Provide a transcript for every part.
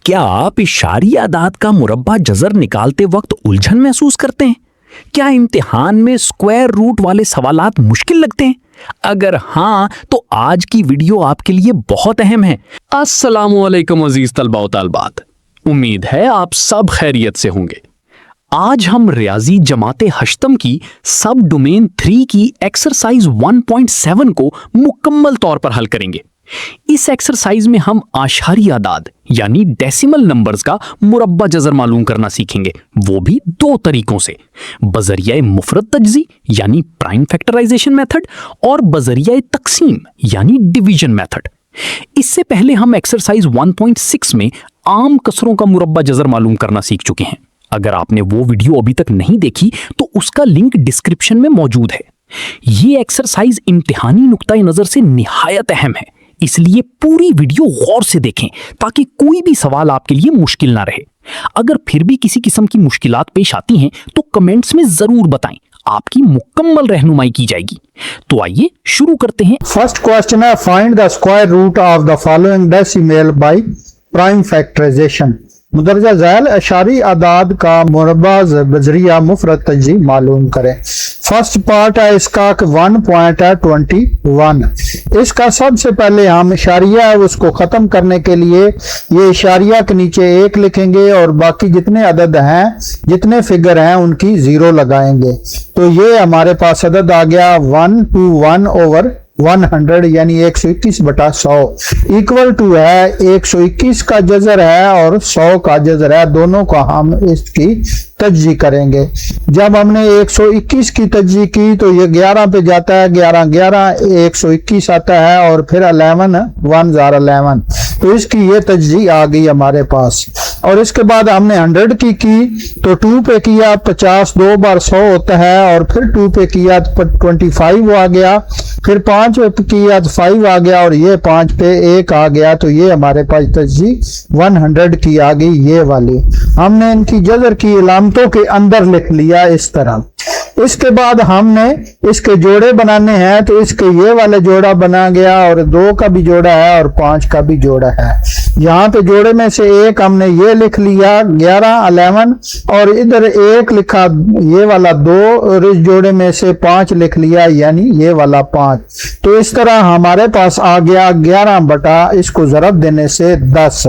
क्या आप इशारी आदाद का मुरब्बा जज़र निकालते वक्त उलझन महसूस करते हैं? क्या इम्तिहान में स्क्वायर रूट वाले सवालात मुश्किल लगते हैं? अगर हाँ, तो आज की वीडियो आपके लिए बहुत अहम है। अस्सलामुअलैकुम अजीज तलबा व तालिबात, उम्मीद है आप सब खैरियत से होंगे। आज हम रियाजी जमाते हश्तम की सब डोमेन 3 की एक्सरसाइज 1.7 को मुकम्मल तौर पर हल करेंगे। इस एक्सरसाइज में हम आशारी आदाद यानी डेसिमल नंबर्स का मुरब्बा जज़र मालूम करना सीखेंगे, वो भी दो तरीकों से, बजरिया मुफरद तज्जी यानी प्राइम फैक्टराइजेशन मेथड और बजरिया तकसीम यानी डिवीजन मेथड। इससे पहले हम एक्सरसाइज 1.6 में आम कसरों का मुरब्बा जज़र मालूम करना सीख चुके हैं। अगर आपने वो वीडियो अभी तक नहीं देखी तो उसका लिंक डिस्क्रिप्शन में मौजूद है। ये एक्सरसाइज इम्तिहानी नुक्ता नजर से निहायत अहम है, इसलिए पूरी वीडियो गौर से देखें ताकि कोई भी सवाल आपके लिए मुश्किल ना रहे। अगर फिर भी किसी किस्म की मुश्किलात पेश आती हैं तो कमेंट्स में जरूर बताएं, आपकी मुकम्मल रहनुमाई की जाएगी। तो आइए शुरू करते हैं। फर्स्ट क्वेश्चन है, find the square root of the following decimal by prime factorisation. मुदरजा ज़ैल अशारी आदाद का मुरब्बा बजरिया मुफरद तज्जी मालूम करें। फर्स्ट पार्ट है इसका 1 पॉइंट है 21। इसका सबसे पहले हम इशारिया है उसको खत्म करने के लिए ये इशारिया के नीचे 1 लिखेंगे और बाकी जितने अदद हैं, जितने फिगर हैं उनकी 0 लगाएंगे। तो ये हमारे पास अदद आ गया 1/100 यानी 121/100 इक्वल टू है 121 का जज़र है और 100 का जज़र है। दोनों का हम इसकी तज्जी करेंगे। जब हमने 121 की तज्जी की तो ये 11 पे जाता है, 11 11 121 आता है और फिर 11 तो इसकी ये तज्जी आ गई हमारे पास। और इसके बाद हमने 100 की तो 2 पे किया 50, 2 बार 100 होता है और फिर 2 पे किया 25 आ गया, फिर 5 पे किया तो 5 आ गया और ये 5 पे 1 आ गया। तो ये हमारे पास तज्जी 100 की आ गई ये वाली। हमने इनकी जज़र की इलामतों के अंदर लिख लिया इस तरह। इसके बाद हमने इसके जोड़े बनाने हैं, तो इसके ये वाले जोड़ा बना गया और 2 का भी जोड़ा है और 5 का भी जोड़ा है। यहाँ पे जोड़े में से एक हमने ये लिख लिया 11 और इधर 1 लिखा ये वाला 2 और इस जोड़े में से 5 लिख लिया यानी ये वाला 5। तो इस तरह हमारे पास आ गया 11 बटा इसको ज़रब देने से 10।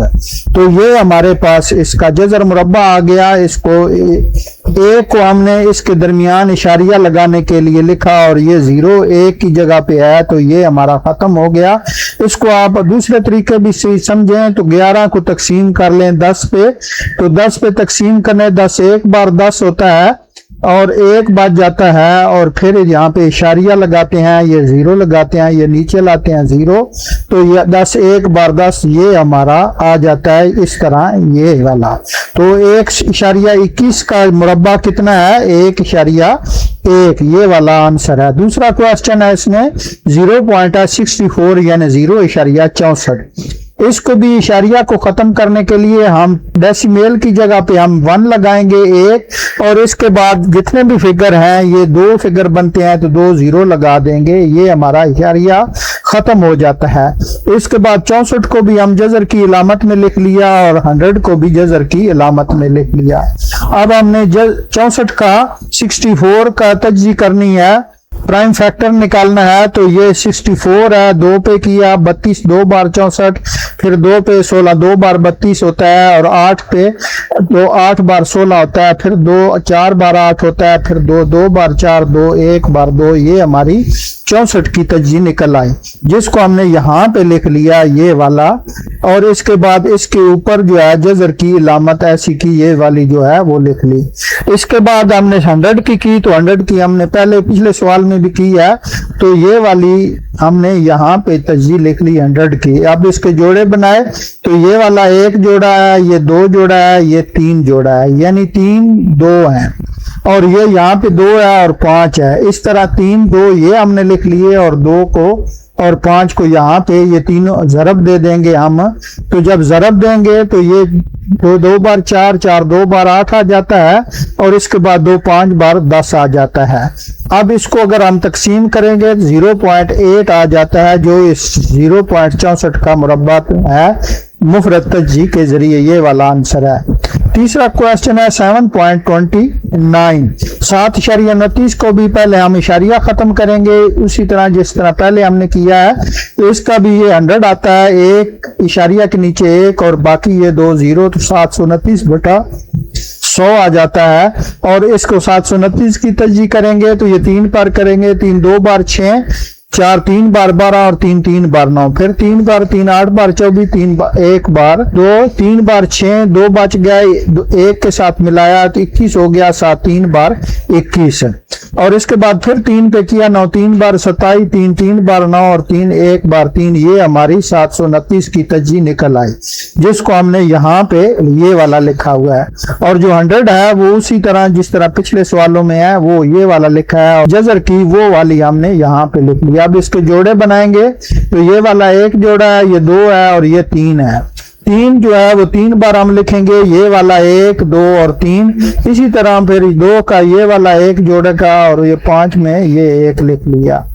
तो ये हमारे पास इसका जज़र मुरब्बा आ गया। इसको 1 को हमने इसके दरमियान इशारिया लगाने के लिए लिखा और ये 0 1 की जगह पे है, तो ये हमारा खत्म हो गया। इसको आप दूसरे तरीके भी से समझें तो 11 को तकसीम कर लें 10 पे, तो 10 पे तकसीम करने 10 1 बार 10 होता है और 1 बच जाता है और फिर यहाँ पे इशारिया लगाते हैं, ये 0 लगाते हैं, ये नीचे लाते हैं 0, तो ये 10 1 बार 10 ये हमारा आ जाता है इस तरह ये वाला। तो 1.21 का मुरब्बा कितना है 1.1, ये वाला आंसर है। दूसरा क्वेश्चन है इसमें 0.64 यानी 0.64। इसको भी इशारिया को खत्म करने के लिए हम डेसिमल की जगह पे हम 1 लगाएंगे 1 और इसके बाद जितने भी फिगर हैं ये 2 फिगर बनते हैं तो 2 0 लगा देंगे, ये हमारा इशारिया खत्म हो जाता है। इसके बाद 64 को भी हम जज़र की इलामत में लिख लिया और 100 को भी जज़र की इलामत में लिख लिया। अब हमने 64 का 64 का तज्जी करनी है, प्राइम फैक्टर निकालना है। तो ये 64 है, 2 पे किया 32 2 बार 64, फिर 2 पे 16 2 बार 32 होता है और 8 पे 2 8 बार 16 होता है, फिर 2 4 बार 8 होता है, फिर 2 2 बार 4 2 1 बार 2। ये हमारी 64 की तज्जी निकल आई जिसको हमने यहाँ पे लिख लिया ये वाला। और इसके बाद इसके ऊपर जो है जज़र की इलामत ऐसी की ये वाली जो है वो लिख ली। इसके बाद हमने 100 की तो 100 की हमने पहले पिछले सवाल में भी की है, तो ये वाली हमने यहाँ पे तज्जी लिख ली 100 की। अब इसके जोड़े बनाए तो ये वाला 1 जोड़ा है, ये 2 जोड़ा है, ये 3 जोड़ा है यानी 3 2 है और ये यहाँ पे 2 है और 5 है। इस तरह 3 2 ये हमने लिख लिए और 2 को और 5 को यहाँ पे ये तीनों ज़रब दे देंगे हम। तो जब ज़रब देंगे तो ये 2 बार 4 4 2 बार 8 आ जाता है और इसके बाद 2 5 बार 10 आ जाता है। अब इसको अगर हम तकसीम करेंगे 0.8 आ जाता है जो इस 0.64 का मुरब्बा है। मुफरद तज्जी के जरिए, ये वाला आंसर है। तीसरा क्वेश्चन है 7.29, 7.29 को भी पहले हम इशारिया खत्म करेंगे उसी तरह जिस तरह पहले हमने किया है। तो इसका भी ये 100 आता है, एक इशारिया के नीचे एक और बाकी ये 2 0, तो 729/100 आ जाता है। और इसको 729 की तज्जी करेंगे तो ये 3 बार करेंगे, 3 2 बार 6, 4 3 बार 12 और 3 3 बार 9, फिर 3 बार 3 8 बार 24, 3 बार 1 बार 2, 3 बार 6, 2 बच गया, 1 के साथ मिलाया तो 21 हो गया, 7 3 बार 21। और इसके बाद फिर 3 पे किया 9 3 बार 27, 3 3 बार 9 और 3 1 बार 3, ये हमारी 729 की तज्जी निकल आई, जिसको हमने यहाँ पे ये वाला लिखा हुआ है। और जो 100 है वो उसी तरह जिस तरह पिछले सवालों में है वो ये वाला लिखा है, और जजर की वो वाली हमने यहाँ पे लिख लिया। अब इसके जोड़े बनाएंगे तो ये वाला 1 जोड़ा है, ये 2 है और ये 3 है। 3 जो है वो 3 बार हम लिखेंगे, ये वाला 1 2 और 3। इसी तरह फिर 2 का ये वाला 1 जोड़े का और ये 5 में ये 1 लिख लिया।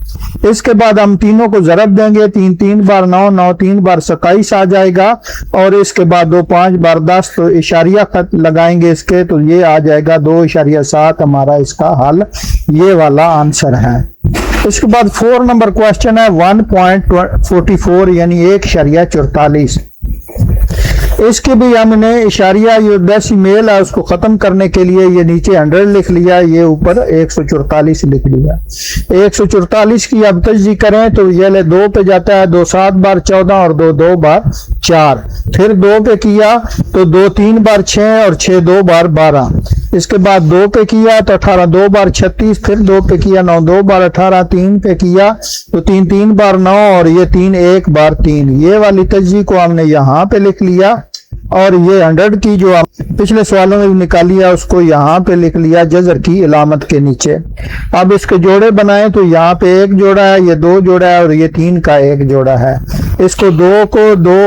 इसके बाद हम तीनों को जरब देंगे, 3 3 बार 9 9 3 बार 27 आ जाएगा। और इसके बाद 2 5 बार 10, तो इशारिया खत लगाएंगे इसके, तो ये आ जाएगा 2.7 हमारा इसका हल, ये वाला आंसर है। इसके बाद 4 नंबर क्वेश्चन है 1.44 यानी 1.44। इसके भी हमने इशारिया जो डेसिमल है उसको खत्म करने के लिए ये नीचे 100 लिख लिया, ये ऊपर 144 लिख लिया। 144 की अब तज्जी करें तो ये 2 पे जाता है, 2 7 बार 14 और 2 2 बार 4। फिर 2 पे किया तो 2 3 बार 6 और 6 2 बार 12। इसके बाद 2 पे किया तो 18 2 बार 36, फिर 2 पे किया 9 2 बार 18, 3 पे किया तो 3 3 बार 9 और ये 3 1 बार 3। ये वाली तज्जी को हमने यहाँ पे लिख लिया। और ये 100 की जो पिछले सवालों में निकाली है उसको यहाँ पे लिख लिया जजर की इलामत के नीचे। अब इसके जोड़े बनाए तो यहाँ पे 1 जोड़ा है, ये 2 जोड़ा है और ये 3 का 1 जोड़ा है। इसको 2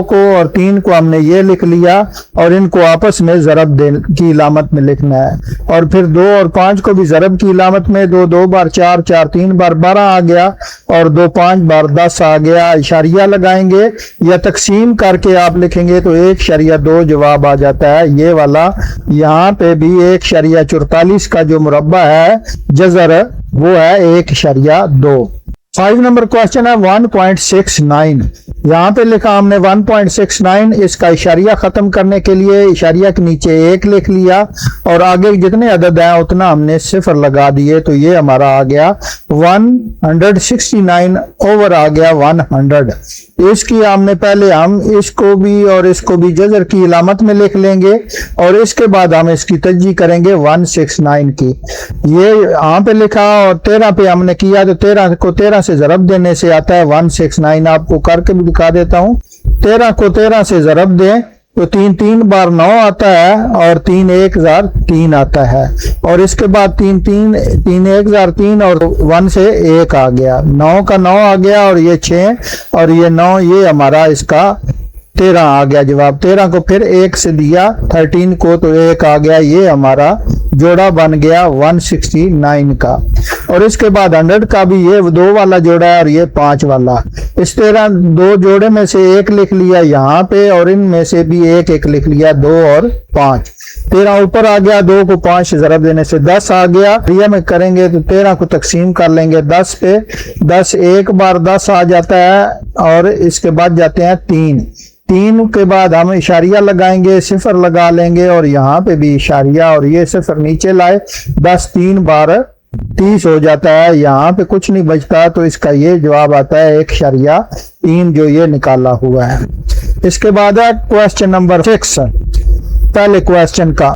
को और 3 को हमने ये लिख लिया और इनको आपस में ज़रब की इलामत में लिखना है। और फिर 2 और 5 को भी ज़रब की इलामत में, 2 2 बार 4 4 3 बार 12 आ गया और 2 5 बार 10 आ गया। इशारिया लगाएंगे या तकसीम करके आप लिखेंगे तो 1.2 जवाब आ जाता है, ये वाला। यहाँ पे भी 1.44 का जो मुरब्बा है जजर वो है 1.2। 5 नंबर क्वेश्चन है 1.69। यहाँ पे लिखा हमने 1.69, इसका इशारिया खत्म करने के लिए इशारिया के नीचे 1 लिख लिया और आगे जितने अदद हैं उतना हमने 0 लगा दिए, तो ये हमारा आ गया 169 ओवर आ गया 100। इसकी हमने पहले हम इसको भी और इसको भी जजर की इलामत में लिख लेंगे और इसके बाद हम इसकी तज्जी करेंगे 169 की। ये यहाँ पे लिखा और 13 पे हमने किया तो 13 को 13 से ज़रब देने से आता है 169। आपको करके भी दिखा देता हूँ। 13 को 13 से ज़रब दें तो 3 3 बार 9 आता है और 3 1 जार 3 आता है। और इसके बाद 3 1 जार 3 और 1 से 1 आ गया, 9 का 9 आ गया और ये 6 और ये 9, ये हमारा इसका 13 आ गया जवाब। 13 को फिर 1 से दिया 13 को तो 1 आ गया, ये हमारा जोड़ा बन गया 169 का। और इसके बाद 100 का भी ये 2 वाला जोड़ा है और ये 5 वाला। इस तरह 2 जोड़े में से 1 लिख लिया यहाँ पे और इनमें से भी 1 1 लिख लिया, 2 और 5। 13 ऊपर आ गया, 2 को 5 से ज़रब देने से 10 आ गया। क्रिया में करेंगे तो 13 को तकसीम कर लेंगे 10 पे, 10 1 बार 10 आ जाता है और इसके बाद जाते हैं 3 के बाद हम इशारिया लगाएंगे, 0 लगा लेंगे और यहाँ पे भी इशारिया और ये 0 नीचे लाए, 10 3 बार 30 हो जाता है। यहाँ पे कुछ नहीं बचता तो इसका ये जवाब आता है 1.3 जो ये निकाला हुआ है। इसके बाद है क्वेश्चन नंबर 6, पहले क्वेश्चन का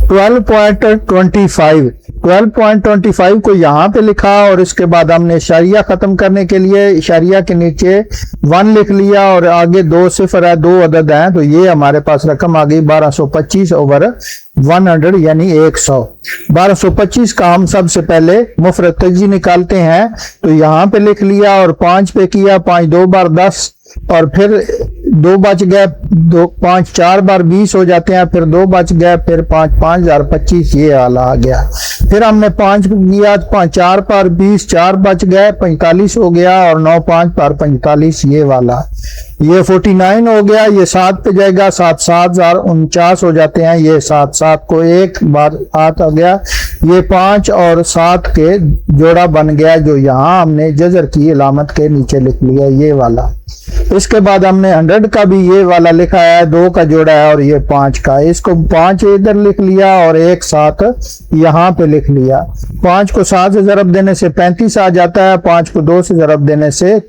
12.25 को यहाँ पे लिखा और इसके बाद हमने इशारिया खत्म करने के लिए इशारिया के नीचे 1 लिख लिया और आगे 2 0 है, 2 अदद हैं, तो ये हमारे पास रकम आ गई 1225 ओवर 100 यानी 100। 1225 का हम सबसे पहले मुफरद तज्जी निकालते हैं तो यहाँ पे लिख लिया और 5 पे किया, 5 2 बार 10 और फिर 2 बच गए, 2 5 4 बार 20 हो जाते हैं, फिर 2 बच गए, फिर 5 5 हजार 25 ये वाला आ गया। फिर हमने 5 किया, 5 4 बार 20, 4 बच गए 45 हो गया और 9 5 बार 45 ये वाला। ये 49 हो गया, ये 7 पे जाएगा, 7 7,049 हो जाते हैं। ये 7 को एक बार 8 आ गया, ये 5 और 7 के जोड़ा बन गया, जो यहाँ हमने जजर की अलामत के नीचे लिख लिया, ये वाला। इसके बाद हमने 100 का भी ये वाला लिखा है, 2 का जोड़ा है और ये 5 का, इसको 5 इधर लिख लिया और एक 7 यहाँ पे लिख लिया। 5 को 7 से ज़रब देने से 35 आ जाता है, 5 को 2 से ज़रब देने से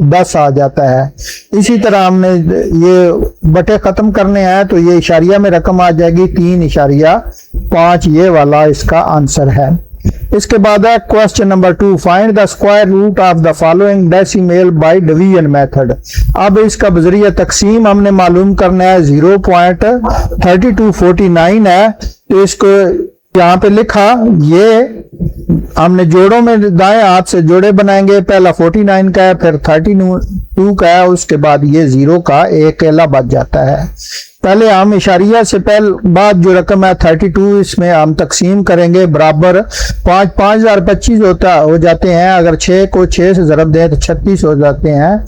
10 आ जाता है। इसी तरह हमने ये बटे खत्म करने हैं तो ये इशारिया में रकम आ जाएगी 3.5, ये वाला इसका आंसर है। इसके बाद है question number 2, find the square root of the following decimal by division method. अब इसका बजरिया तकसीम हमने मालूम करना है, 0.3249 है, तो इसको यहाँ पे लिखा, ये हमने जोड़ों में दाएं हाथ से जोड़े बनाएंगे, पहला 49 का है, फिर 32 का है, उसके बाद ये 0 का एक अकेला बच जाता है। पहले हम इशारिया से पहले बाद जो रकम है 32, इसमें हम तकसीम करेंगे बराबर 5 5025 हो जाते हैं। अगर 6 को 6 से ज़रब दें तो 36 हो जाते हैं,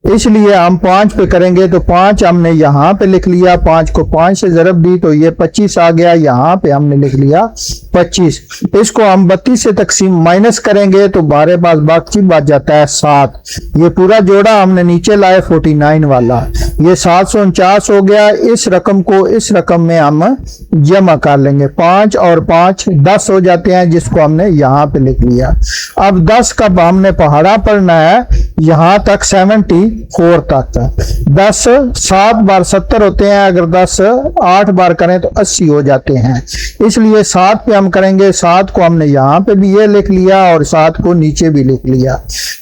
इसलिए हम 5 पे करेंगे, तो 5 हमने यहाँ पे लिख लिया, 5 को 5 से ज़रब दी तो ये 25 आ गया, यहाँ पे हमने लिख लिया 25। इसको हम 32 से तकसीम माइनस करेंगे तो बारे पास बाकी बच जाता है 7। ये पूरा जोड़ा हमने नीचे लाए 49 वाला, ये 749 हो गया। इस रकम को इस रकम में हम जमा कर लेंगे, 5 और 5 10 हो जाते हैं, जिसको हमने यहाँ पे लिख लिया। अब 10 का हमने पहाड़ा पढ़ना है यहाँ तक 74 तक। 10 7 बार 70 होते हैं, अगर 10 8 बार करें तो 80 हो जाते हैं, इसलिए 7 पे हम करेंगे। 7 को हमने यहाँ पे भी ये लिख लिया और 7 को नीचे भी लिख लिया।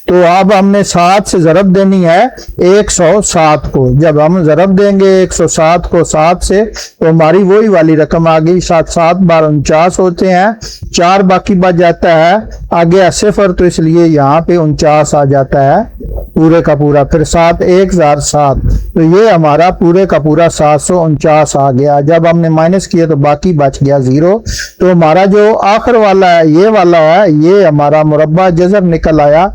तो अब हमने 7 से ज़रब देनी है 107 को। जब हम ज़रब देंगे 107 को 7 से तो हमारी वही वाली रकम आ गई, 7 7 बार 49 होते हैं, 4 बाकी बच जाता है, आगे 0, तो इसलिए यहाँ पे 49 आ जाता है पूरे का पूरा। फिर 7 1007, तो ये हमारा पूरे का पूरा 749 आ गया। जब हमने माइनस किया तो बाकी बच गया 0। तो हमारा जो आखिर वाला है ये वाला है, ये हमारा मुरब्बा जज़र निकल आया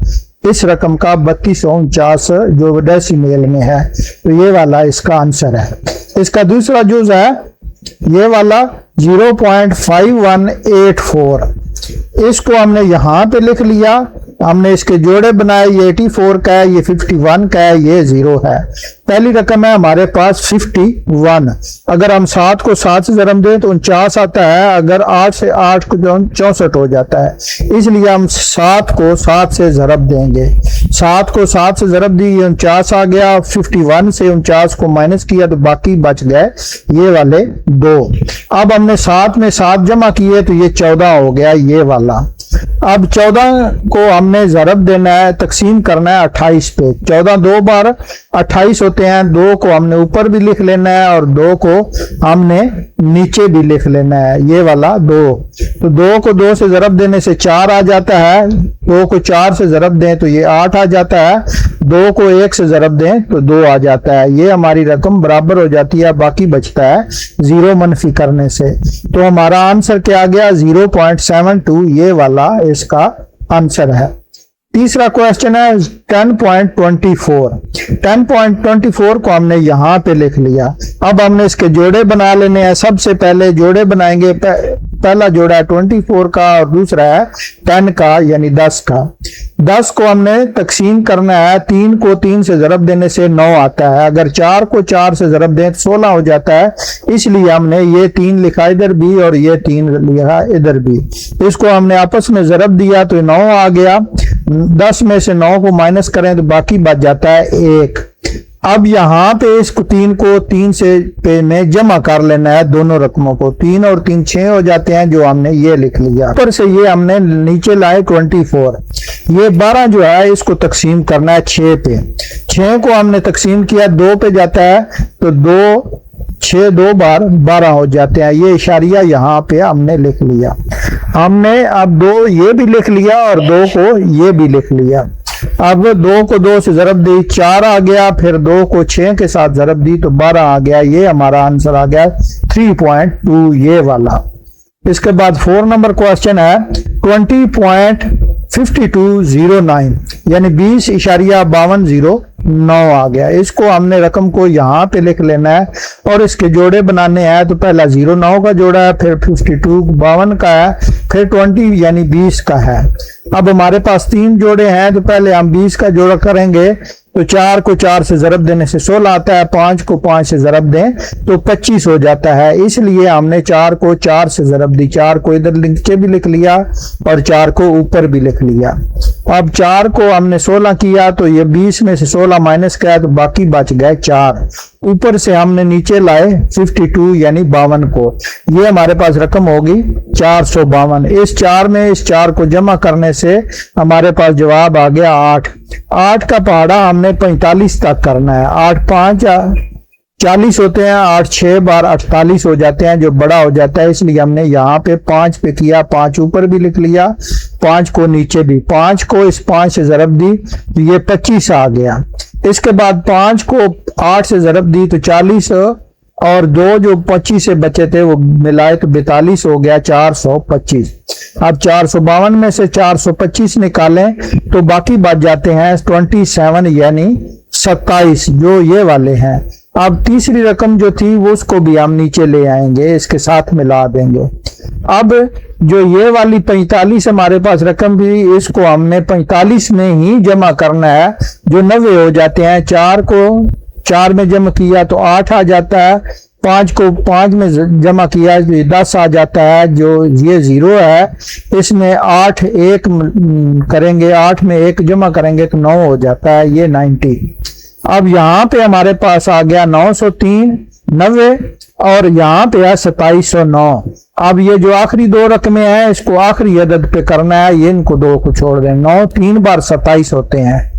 इस रकम का 3249 जो डेसिमल में है, तो ये वाला इसका आंसर है। इसका दूसरा जुज है ये वाला 0.5184, इसको हमने यहाँ पे लिख लिया, हमने इसके जोड़े बनाए, ये 84 का है, ये 51 का है, ये 0 है। पहली रकम है हमारे पास 51। अगर हम 7 को 7 से ज़रब दें तो 49 आता है, अगर 8 से 8 को 64 हो जाता है, इसलिए हम 7 को 7 से ज़रब देंगे। 7 को 7 से ज़रब दी, 49 आ गया। 51 से 49 को माइनस किया तो बाकी बच गए ये वाले 2। अब हमने 7 में 7 जमा किए तो ये 14 हो गया ये वाला। अब 14 को हमने ज़रब देना है, तकसीम करना है 28 पे। 14 2 बार 28 होते हैं, 2 को हमने ऊपर भी लिख लेना है और 2 को हमने नीचे भी लिख लेना है, ये वाला 2। तो 2 को 2 से ज़रब देने से 4 आ जाता है, 2 को 4 से ज़रब दें तो ये 8 आ जाता है, 2 को 1 से ज़रब दें तो 2 आ जाता है। ये हमारी रकम बराबर हो जाती है, बाकी बचता है 0 मनफी करने से। तो हमारा आंसर क्या आ गया 0.72, ये वाला इसका आंसर है। तीसरा क्वेश्चन है 10.24। 10.24 को हमने यहाँ पे लिख लिया। अब हमने इसके जोड़े बना लेने हैं। सबसे पहले जोड़े बनाएंगे, पहला जोड़ा है 24 का और दूसरा है 10 का यानी 10 का। 10 को हमने तकसीम करना है, 3 को 3 से ज़रब देने से 9 आता है, अगर 4 को 4 से ज़रब दें तो 16 हो जाता है, इसलिए हमने ये 3 लिखा इधर भी और ये 3 लिखा इधर भी। इसको हमने आपस में ज़रब दिया तो 9 आ गया। 10 में से 9 को माइनस करें तो बाकी बच जाता है 1। अब यहाँ पे इसको 3 को 3 से पे में जमा कर लेना है, दोनों रकमों को। 3 और 3 6 हो जाते हैं, जो हमने ये लिख लिया। ऊपर से ये हमने नीचे लाए 24। ये 12 जो है इसको तकसीम करना है 6 पे। 6 को हमने तकसीम किया 2 पे जाता है, तो 2 6 2 बार 12 हो जाते हैं। ये इशारिया यहाँ पे हमने लिख लिया। हमने अब 2 ये भी लिख लिया और 2 को ये भी लिख लिया। अब 2 को 2 से ज़रब दी 4 आ गया, फिर 2 को 6 के साथ ज़रब दी तो 12 आ गया। ये हमारा आंसर आ गया 3.2, ये वाला। इसके बाद 4 नंबर क्वेश्चन है 20.4 5209 यानी 20.5209 आ गया। इसको हमने रकम को यहाँ पे लिख लेना है और इसके जोड़े बनाने हैं। तो पहला 09 का जोड़ा है, फिर 52 52 का है, फिर 20 यानी 20 का है। अब हमारे पास 3 जोड़े हैं, तो पहले हम 20 का जोड़ा करेंगे। तो 4 को 4 से ज़रब देने से 16 आता है, 5 को 5 से ज़रब दें तो 25 हो जाता है। इसलिए हमने 4 को 4 से ज़रब दी, 4 को इधर नीचे भी लिख लिया और 4 को ऊपर भी लिख लिया। अब 4 को हमने 16 किया तो ये 20 में से 16 माइनस किया तो बाकी बच गए 4। ऊपर से हमने नीचे लाए 52 यानी 52 को, ये हमारे पास रकम होगी 452। इस 4 में इस 4 को जमा करने से हमारे पास जवाब आ गया 8। 8 का पहाड़ा हमने 45 तक करना है। 8 5 40 होते हैं, 8 6 बार 48 हो जाते हैं, जो बड़ा हो जाता है। इसलिए हमने यहाँ पे 5 पे किया, 5 ऊपर भी लिख लिया, 5 को नीचे भी। 5 को इस 5 से ज़रब दी तो ये 25 आ गया। इसके बाद 5 को 8 से ज़रब दी तो 40 और 2 जो 25 से बचे थे वो मिलाए तो 42 हो गया, 425। अब 452 में से 425 निकालें तो बाकी बच जाते हैं 27 यानी 27, जो ये वाले हैं। अब तीसरी रकम जो थी वो उसको भी हम नीचे ले आएंगे, इसके साथ मिला देंगे। अब जो ये वाली 45 हमारे पास रकम भी, इसको हमने 45 में ही जमा करना है, जो 90 हो जाते हैं। 4 को 4 में जमा किया तो 8 आ जाता है, 5 को 5 में जमा किया तो 10 आ जाता है, जो ये 0 है। इसमें 8 1 करेंगे, 8 में 1 जमा करेंगे तो 9 हो जाता है, ये 90। अब यहाँ पे हमारे पास आ गया 903 90 और यहाँ पे है 2709। अब ये जो आखिरी 2 रकमें हैं इसको आखिरी अदद पे करना है, ये इनको 2 को छोड़ दें। 9 3 बार 27 होते हैं।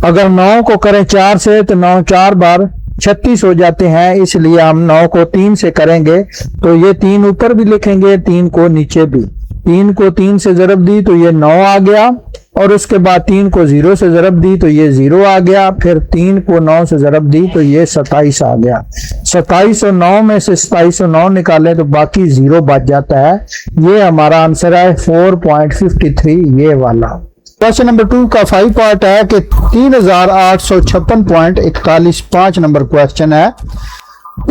अगर 9 को करें 4 से तो 9 4 बार 36 हो जाते हैं। इसलिए हम 9 को 3 से करेंगे तो ये 3 ऊपर भी लिखेंगे, 3 को नीचे भी। 3 को 3 से ज़रब दी तो ये 9 आ गया और उसके बाद 3 को 0 से ज़रब दी तो ये 0 आ गया, फिर 3 को 9 से ज़रब दी तो ये 27 आ गया। 27 और 9 में से 27 और 9 निकालें तो बाकी 0 बच जाता है। ये हमारा आंसर है 4.53, ये वाला। क्वेश्चन नंबर 2 का 5 पार्ट है कि 3856.41 5 नंबर क्वेश्चन है।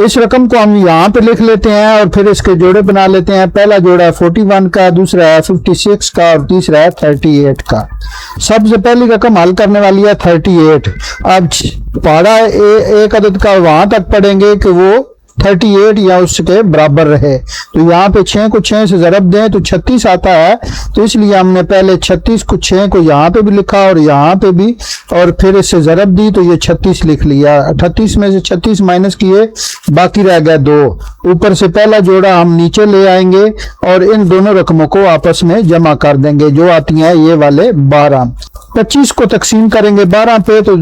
इस रकम को हम यहाँ पे लिख लेते हैं और फिर इसके जोड़े बना लेते हैं। पहला जोड़ा है 41 का, दूसरा है 56 का और तीसरा है 38 का। सबसे पहली रकम हल करने वाली है 38। अब पहाड़ा एक अदद का वहां तक पढ़ेंगे कि वो 38 या उसके बराबर रहे। तो यहाँ पे 6 को 6 से ज़रब दें तो 36 आता है। तो इसलिए हमने पहले 36 को 6 को यहाँ पे भी लिखा और यहाँ पे भी, और फिर इससे ज़रब दी तो ये 36 लिख लिया। 38 में से 36 माइनस किए, बाकी रह गया 2। ऊपर से पहला जोड़ा हम नीचे ले आएंगे और इन दोनों रकमों को आपस में जमा कर देंगे, जो आती हैं ये वाले 12। 25 को तकसीम करेंगे 12 पे तो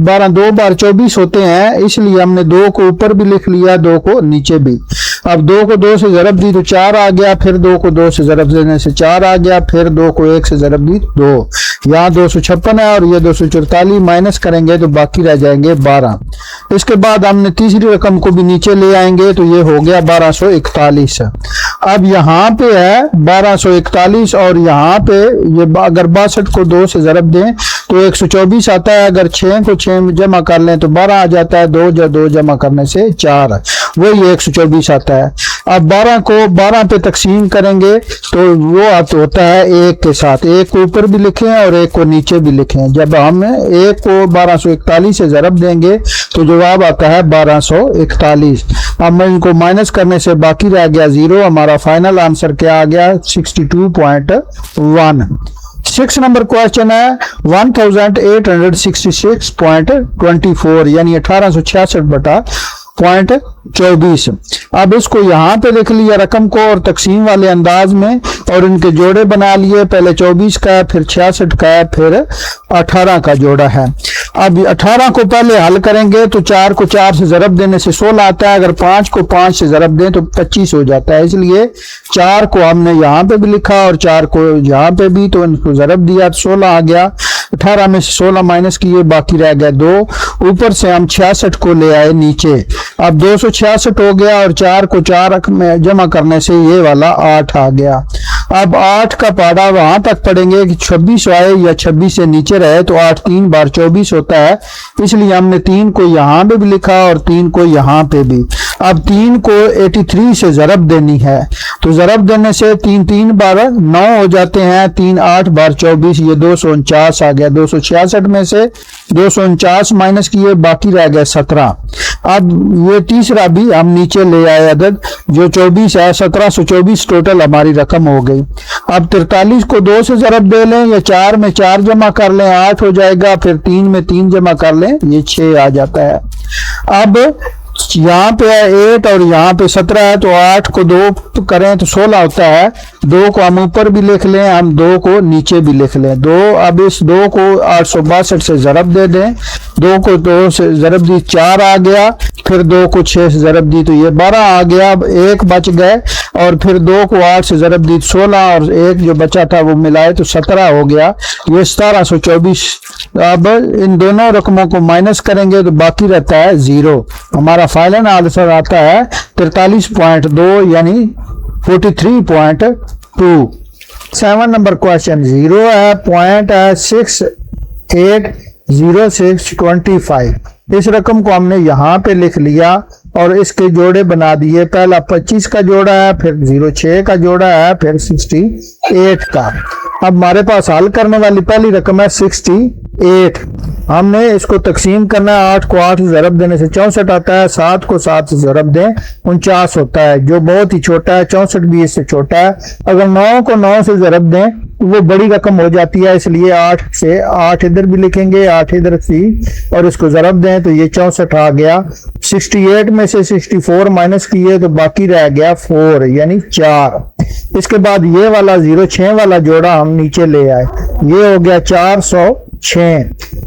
12 2 बार 24 होते हैं। इसलिए हमने 2 को ऊपर भी लिख लिया, 2 को नीचे भी। अब 2 को 2 से ज़रब दी तो 4 आ गया, फिर 2 को 2 से ज़रब देने से 4 आ गया, फिर 2 को 1 से ज़रब दी 2। यहाँ 256 है और ये 244, माइनस करेंगे तो बाकी रह जाएंगे 12। इसके बाद हमने तीसरी रकम को भी नीचे ले आएंगे तो ये हो गया 1241। अब यहाँ पे है 1241 और यहाँ पे ये अगर 62 को 2 से ज़रब दें तो 124 आता है। अगर 6 को 6 में जमा कर लें तो 12 आ जाता है, 2 या 2 जमा करने से 4, वही 124 आता है। अब 12 को 12 पे तकसीम करेंगे तो वो होता है 1 के साथ। 1 को ऊपर भी लिखें और 1 को नीचे भी लिखें। जब हम 1 को 1241 से ज़रब देंगे तो जवाब आता है 1241। अब मैं इनको माइनस करने से बाकी रह गया 0। हमारा फाइनल आंसर क्या आ गया 62.1। 6 नंबर क्वेश्चन है 1866.24 यानी 1866/24। अब इसको यहाँ पे लिख लिया रकम को और तकसीम वाले अंदाज में, और इनके जोड़े बना लिए। पहले 24 का है, फिर 66 का है, फिर 18 का जोड़ा है। अब 18 को पहले हल करेंगे तो 4 को 4 से ज़रब देने से 16 आता है। अगर 5 को 5 से ज़रब दें तो 25 हो जाता है। इसलिए 4 को हमने यहाँ पे भी लिखा और 4 को यहाँ पे भी, तो इनको ज़रब दिया तो 16 आ गया। 18 में से 16 माइनस किए, बाकी रह गया 2। ऊपर से हम 66 को ले आए नीचे। अब 266 हो गया और 4 को 4 में जमा करने से ये वाला 8 आ गया। अब 8 का पहाड़ा वहां तक पढ़ेंगे कि 26 आए या 26 से नीचे रहे तो 8 3 बार 24 होता है, इसलिए हमने 3 को यहाँ पे भी लिखा और 3 को यहाँ पे भी। अब 3 को 83 से ज़रब देनी है, तो ज़रब देने से 3 3 बार 9 हो जाते हैं, 3 8 बार 24, ये 249 आ गया। 266 में से 249 माइनस किए, बाकी रह गया 17। अब ये तीसरा भी हम नीचे ले आए अदद जो 24 है, 1724 टोटल हमारी रकम हो गई। अब 43 को 2 से ज़रब दे लें या 4 में 4 जमा कर लें, 8 हो जाएगा, फिर 3 में 3 जमा कर लें, ये 6 आ जाता है। अब यहाँ पे है 8 और यहाँ पे 17 है, तो 8 को 2 करें तो 16 होता है। 2 को हम ऊपर भी लिख लें, हम 2 को नीचे भी लिख लें। 2 अब इस 2 को 862 से ज़रब दे दें, 2 को 2 से ज़रब दी 4 आ गया, फिर 2 को 6 से ज़रब दी तो ये 12 आ गया। अब 1 बच गए और फिर 2 को 8 से ज़रब दी 16 और 1 जो बचा था वो मिलाए तो 17 हो गया, ये 1724। अब इन दोनों रकमों को माइनस करेंगे तो बाकी रहता है 0। हमारा फाइनल आंसर आता है 43.2 यानी 43.2। 7 नंबर क्वेश्चन 0 है, पॉइंट है 680625। इस रकम को हमने यहाँ पे लिख लिया और इसके जोड़े बना दिए। पहला 25 का जोड़ा है, फिर 06 का जोड़ा है, फिर 68 का। अब हमारे पास हल करने वाली पहली रकम है 68। हमने इसको तकसीम करना है। 8 को 8 से ज़रब देने से 64 आता है, 7 को 7 से ज़रब दें 49 होता है, जो बहुत ही छोटा है। 64 भी इससे छोटा है। अगर 9 को 9 से ज़रब दें तो वो बड़ी रकम हो जाती है, इसलिए 8 से 8 इधर भी लिखेंगे, 8 इधर सी और इसको ज़रब दें तो ये 64 आ गया। 68 में से 64 माइनस किए तो बाकी रह गया 4 यानी 4। इसके बाद ये वाला 06 वाला जोड़ा हम नीचे ले आए, ये हो गया 406।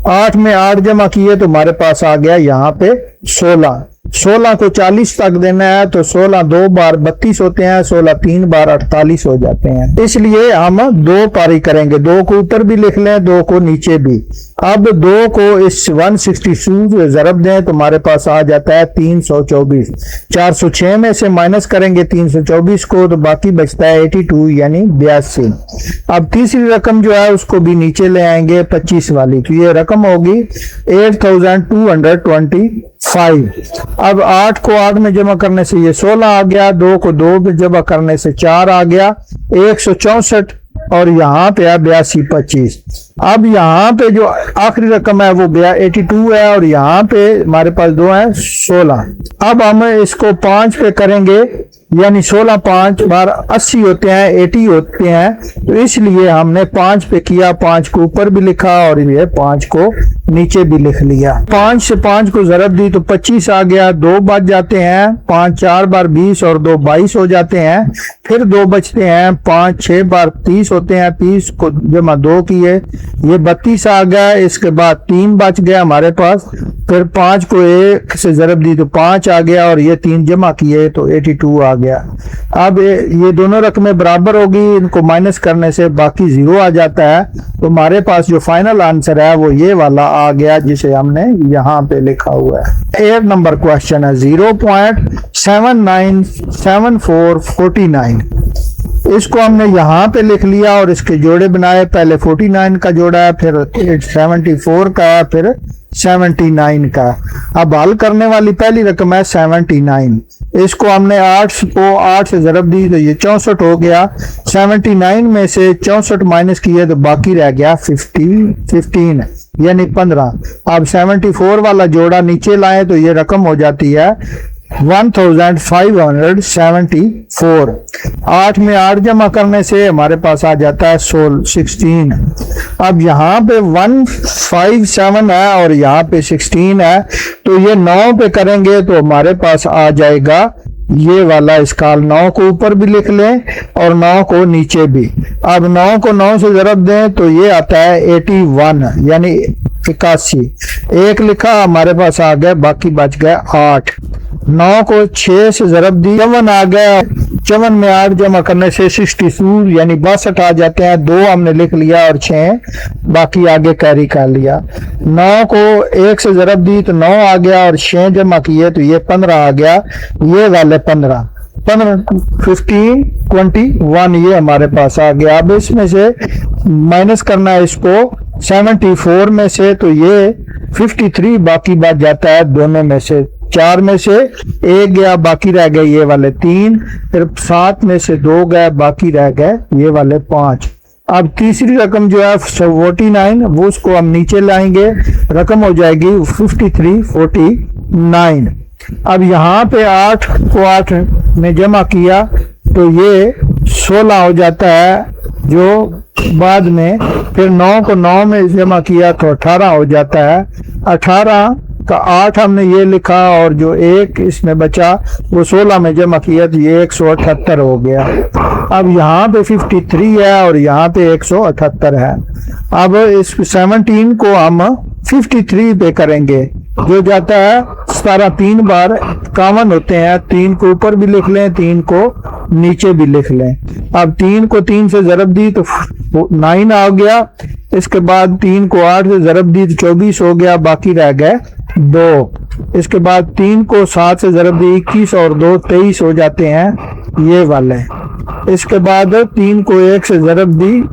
8 में 8 जमा किए तो हमारे पास आ गया यहाँ पे 16। 16 को 40 तक देना है तो 16 2 बार 32 होते हैं, 16 3 बार 48 हो जाते हैं, इसलिए हम 2 पारी करेंगे। 2 को ऊपर भी लिख लें, 2 को नीचे भी। अब 2 को इस 162 से ज़रब दें तो हमारे पास आ जाता है 324। 406 में से माइनस करेंगे 324 को तो बाकी बचता है 82 यानी 82। अब तीसरी रकम जो है उसको भी नीचे ले आएंगे 25 वाली, तो ये रकम होगी 8225। अब 8 को 8 में जमा करने से ये 16 आ गया, 2 को 2 में जमा करने से 4 आ गया, 164 और यहाँ पे है 8225। अब यहाँ पे जो आखिरी रकम है वो 82 है और यहाँ पे हमारे पास 2 है 16। अब हम इसको 5 पे करेंगे, यानी 16 5 बार 80 होते हैं, 80 होते हैं, तो इसलिए हमने 5 पे किया, 5 को ऊपर भी लिखा और ये 5 को नीचे भी लिख लिया। 5 से 5 को ज़रब दी तो 25 आ गया, 2 बच जाते हैं, 5 4 बार 20 और 2 22 हो जाते हैं, फिर 2 बचते हैं, 5 6 बार 30 होते हैं, 30 को जमा 2 किए ये 32 आ गया। इसके बाद 3 बच गया हमारे पास, फिर 5 को 1 से ज़रब दी तो 5 आ गया और ये 3 जमा किए तो 82 आ गया। अब ये दोनों रकमें बराबर होगी, इनको माइनस करने से बाकी 0 आ जाता है, तो हमारे पास जो फाइनल आंसर है वो ये वाला आ गया जिसे हमने यहाँ पे लिखा हुआ है। 8 नंबर क्वेश्चन है 0.797449। इसको हमने यहाँ पे लिख लिया और इसके जोड़े बनाए। पहले 49 का जोड़ा है, फिर 74 का, फिर 79 का। अब हल करने वाली पहली रकम है 79। इसको हमने 8 को 8 से ज़रब दी तो ये 64 हो गया। 79 में से 64 माइनस किए तो बाकी रह गया 15 यानी 15। अब 74 वाला जोड़ा नीचे लाए तो ये रकम हो जाती है 1574। 8 में 8 जमा करने से हमारे पास आ जाता है 16। अब यहाँ पे 157 है और यहाँ पे 16 है, तो ये 9 पे करेंगे तो हमारे पास आ जाएगा ये वाला इसका। 9 को ऊपर भी लिख लें और 9 को नीचे भी। अब 9 को 9 से ज़रब दें तो ये आता है 81 यानी 81। 1 लिखा हमारे पास आ गया, बाकी बच गया 8। 9 को 6 से ज़रब दी, 54 आ गया। 54 में 8 जमा करने से 62 यानी 62 आ जाते हैं। 2 हमने लिख लिया और 6 बाकी आगे कैरी कर लिया। 9 को 1 से ज़रब दी तो 9 आ गया और 6 जमा किए तो ये 15 आ गया, ये वाले 15। 15, 15, 21 ये हमारे पास आ गया। अब इसमें से माइनस करना है इसको 74 में से, तो ये 53 बाकी बच जाता है दोनों में से। 4 में से 1 गया, बाकी रह गए ये वाले 3, फिर 7 में से 2 गए, बाकी रह गए ये वाले 5। अब तीसरी रकम जो है 49, वो उसको हम नीचे लाएंगे, रकम हो जाएगी 5349। अब यहाँ पे 8 को 8 में जमा किया तो ये 16 हो जाता है, जो बाद में फिर 9 को 9 में जमा किया तो 18 हो जाता है। 18 का 8 हमने ये लिखा और जो 1 इसमें बचा वो 16 में जमा किया तो ये 178 हो गया। अब यहाँ पे 53 है और यहाँ पे 178 है। अब इस 17 को हम 53 पे करेंगे, जो जाता है 17 3 बार कॉमन होते हैं, 3 को ऊपर भी लिख लें, 3 को नीचे भी लिख लें। अब 3 को 3 से ज़रब दी तो 9 आ गया, इसके बाद 3 को 8 से ज़रब दी तो 24 हो गया, बाकी रह गए 2। इसके बाद 3 को 7 से ज़रब दी 21 और 2 23 हो जाते हैं ये वाले। इसके बाद 3 को 1 से ज़रब दी,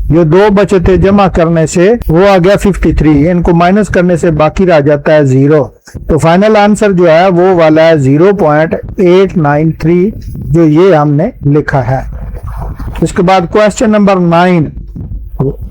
जो 2 बचे थे जमा करने से वो आ गया 53, इनको माइनस करने से बाकी रह जाता है 0। तो फाइनल आंसर जो है वो वाला है 0.893, जो ये हमने लिखा है। इसके बाद क्वेश्चन नंबर 9,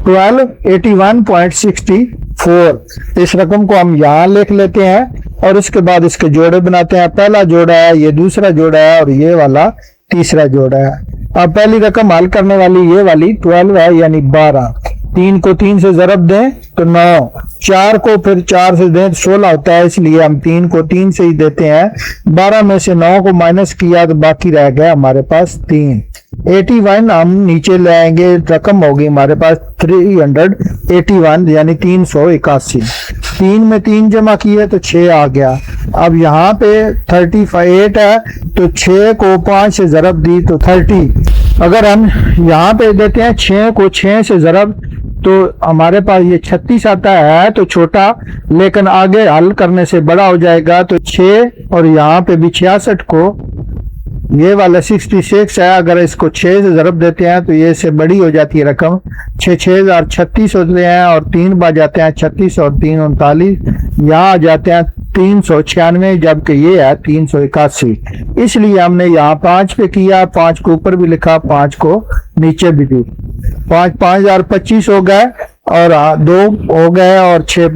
1281.64। इस रकम को हम यहाँ लिख लेते हैं और इसके बाद इसके जोड़े बनाते हैं। पहला जोड़ा है, ये दूसरा जोड़ा है और ये वाला तीसरा जोड़ा है। अब पहली रकम हल करने वाली ये वाली 12 है, यानी 12। 3 को 3 से ज़रब दें तो 9, 4 को फिर 4 से दें तो 16 होता है, इसलिए हम 3 को 3 से ही देते हैं। 12 में से 9 को माइनस किया तो बाकी रह गया हमारे पास 3। 81 हम नीचे ले आएंगे, रकम होगी हमारे पास 381, यानी 381। 3 में 3 जमा किए तो 6 आ गया। अब यहाँ पे 38 है, तो 6 को 5 से ज़रब दी तो 30। अगर हम यहाँ पे देते हैं 6 को 6 से ज़रब तो हमारे पास ये 36 आता है, तो छोटा, लेकिन आगे हल करने से बड़ा हो जाएगा। तो 6 और यहाँ पे भी 66 को, ये वाला 66 है, अगर इसको 6 से ज़रब देते हैं तो ये से बड़ी हो जाती है रकम। 6 6 36 होते हैं और 3 बार जाते हैं 36 और 3 39, यहाँ आ जाते हैं 396, जबकि ये है 381। इसलिए हमने यहाँ 5 पे किया, 5 को ऊपर भी लिखा, 5 को नीचे भी दी। 5 5025 हो गए और 2 हो गए और 6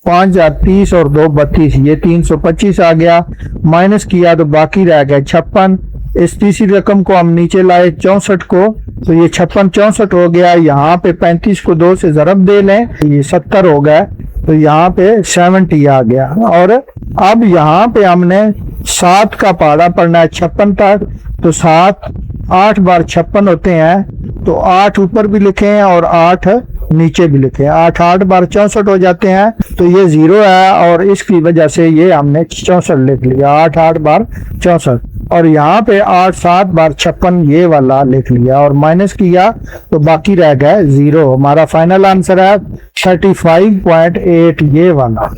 5030 और 2 32, ये 325 आ गया। माइनस किया तो बाकी रह गया 56। इस तीसरी रकम को हम नीचे लाए 64 को, तो ये 56 64 हो गया। यहाँ पे 35 को 2 से ज़रब दे लें, ये 70 हो गया, तो यहाँ पे 70 आ गया। और अब यहाँ पे हमने 7 का पहाड़ा पढ़ना है 56 तक, तो 7 8 बार 56 होते हैं, तो 8 ऊपर भी लिखे और 8 नीचे भी लिखे। 8 8 बार 64 हो जाते हैं, तो ये 0 है और इसकी वजह से ये हमने 64 लिख लिया। 8 8 बार 64 और यहाँ पे 8 7 बार 56 ये वाला लिख लिया और माइनस किया तो बाकी रह गया 0। हमारा फाइनल आंसर है 35.8 ये वाला।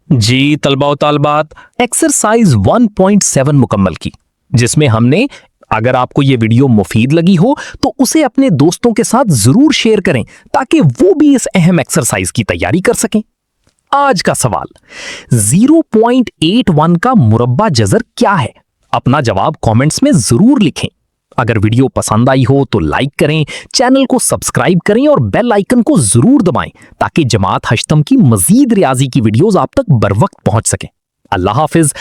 जी तलबा व तालबात, एक्सरसाइज 1.7 मुकम्मल की, जिसमें हमने, अगर आपको ये वीडियो मुफीद लगी हो तो उसे अपने दोस्तों के साथ जरूर शेयर करें ताकि वो भी इस अहम एक्सरसाइज की तैयारी कर सकें। आज का सवाल, 0.81 का मुरब्बा जज़र क्या है? अपना जवाब कमेंट्स में जरूर लिखें। अगर वीडियो पसंद आई हो तो लाइक करें, चैनल को सब्सक्राइब करें और बेल आइकन को जरूर दबाएं ताकि जमात हश्तम की मजीद रियाजी की वीडियोस आप तक बर वक्त पहुंच सकें। अल्लाह हाफिज।